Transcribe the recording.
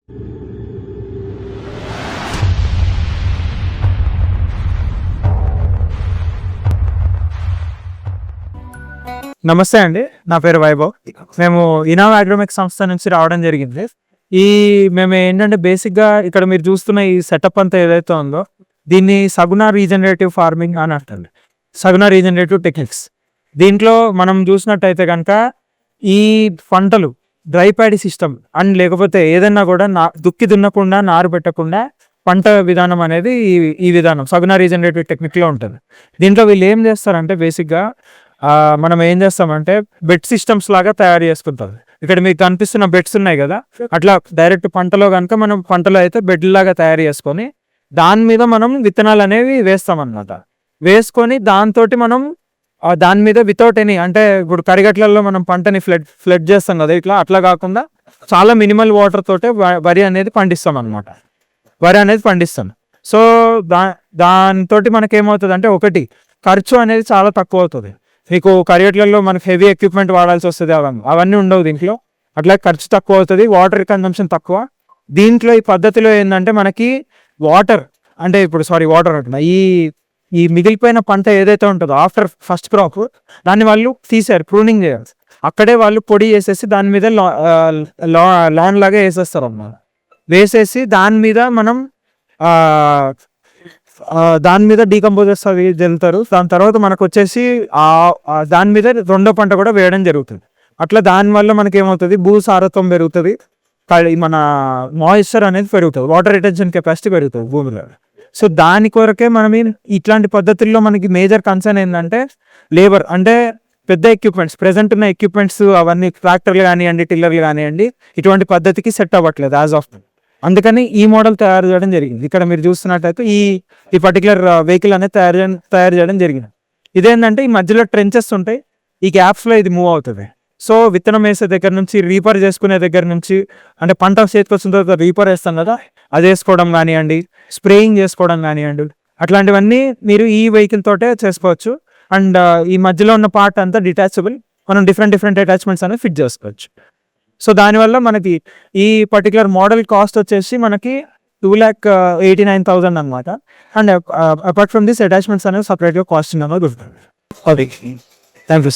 నమస్తే అండి, నా పేరు వైభవ్. మేము ఇనావ్ అగ్రోమెక్ సంస్థ నుంచి రావడం జరిగింది. మేము ఏంటంటే బేసిక్గా ఇక్కడ మీరు చూస్తున్న ఈ సెటప్ అంతా ఏదైతే ఉందో దీన్ని సగుణ రీజనరేటివ్ ఫార్మింగ్ అని అంటారు. సగుణ రీజనరేటివ్ టెక్నిక్స్. దీంట్లో మనం చూసినట్టయితే కనుక ఈ పంటలు డ్రై ప్యాడీ సిస్టమ్ అండ్ లేకపోతే ఏదన్నా కూడా దుక్కి దున్నకుండా నారు పెట్టకుండా పంట విధానం అనేది ఈ విధానం సగుణ రీజనరేటివ్ టెక్నిక్లో ఉంటుంది. దీంట్లో వీళ్ళు ఏం చేస్తారంటే బేసిక్గా మనం ఏం చేస్తామంటే బెడ్ సిస్టమ్స్ లాగా తయారు చేసుకుంటాం. ఇక్కడ మీకు కనిపిస్తున్న బెడ్స్ ఉన్నాయి కదా, అట్లా డైరెక్ట్ పంటలో కనుక మనం పంటలో అయితే బెడ్ లాగా తయారు చేసుకొని దాని మీద మనం విత్తనాలు అనేవి వేస్తాం అన్నమాట. వేసుకొని దాంతో మనం దాని మీద వితౌట్ ఎనీ అంటే ఇప్పుడు కరిగట్లలో మనం పంటని ఫ్లడ్ చేస్తాం కదా, అట్లా కాకుండా చాలా మినిమల్ వాటర్ తోటే వరి అనేది పండిస్తాం అనమాట. వరి అనేది పండిస్తాం. సో దాంతో మనకేమవుతుంది అంటే ఒకటి ఖర్చు అనేది చాలా తక్కువ అవుతుంది. మీకు కరిగట్లలో మనకు హెవీ ఎక్విప్మెంట్ వాడాల్సి వస్తుంది, అవన్నీ ఉండవు దీంట్లో. అట్లా ఖర్చు తక్కువ అవుతుంది, వాటర్ కన్సంప్షన్ తక్కువ. దీంట్లో ఈ పద్ధతిలో ఏంటంటే మనకి వాటర్ అంటున్నా ఈ మిగిలిపోయిన పంట ఏదైతే ఉంటుందో ఆఫ్టర్ ఫస్ట్ క్రాప్ దాన్ని వాళ్ళు తీసారు, ప్రూనింగ్ చేయాలి. అక్కడే వాళ్ళు పొడి చేసేసి దాని మీద ల్యాండ్ లాగా వేసేస్తారు అన్నమాట. వేసేసి దాని మీద మనం దాని మీద డీకంపోజర్స్ అవి జల్లుతారు. దాని తర్వాత మనకు వచ్చేసి దాని మీద రెండో పంట కూడా వేయడం జరుగుతుంది. అట్లా దానివల్ల మనకి ఏమవుతుంది, భూసారత్వం పెరుగుతుంది, మన మాయిశ్చర్ అనేది పెరుగుతుంది, వాటర్ రిటెన్షన్ కెపాసిటీ పెరుగుతుంది భూమిలో. సో దాని కొరకే మనం ఇట్లాంటి పద్ధతుల్లో మనకి మేజర్ కన్సర్న్ ఏంటంటే లేబర్, అంటే పెద్ద ఎక్విప్మెంట్స్ ప్రెసెంట్ ఉన్న ఎక్విప్మెంట్స్ అవన్నీ ట్రాక్టర్లు కానివ్వండి, టిల్లర్లు కానివ్వండి, ఇటువంటి పద్ధతికి సెట్ అవ్వట్లేదు యాజ్ ఆఫ్. అందుకని ఈ మోడల్ తయారు చేయడం జరిగింది. ఇక్కడ మీరు చూస్తున్నట్టయితే ఈ పర్టికులర్ వెహికల్ అనేది తయారు చేయడం జరిగింది. ఇదేంటంటే ఈ మధ్యలో ట్రెంచెస్ ఉంటాయి, ఈ గ్యాప్స్లో ఇది మూవ్ అవుతుంది. సో విత్తనం వేసే దగ్గర నుంచి రీపర్ చేసుకునే దగ్గర నుంచి, అంటే పంట చేతికి వచ్చిన తర్వాత రీపర్ వేస్తాం కదా, అది వేసుకోవడం కానివ్వండి, స్ప్రేయింగ్ చేసుకోవడం కానివ్వండి, అట్లాంటివన్నీ మీరు ఈ వెహికల్ తోటే చేసుకోవచ్చు. అండ్ ఈ మధ్యలో ఉన్న పార్ట్ అంతా డిటాచబుల్, మనం డిఫరెంట్ అటాచ్మెంట్స్ అనేవి ఫిట్ చేసుకోవచ్చు. సో దానివల్ల మనకి ఈ పర్టికులర్ మోడల్ కాస్ట్ వచ్చేసి మనకి 2,89,000 అనమాట. And apart from this attachments అనేవి సపరేట్గా కాస్ట్ అనేది దొరుకుతుంది. అది థ్యాంక్ యూ.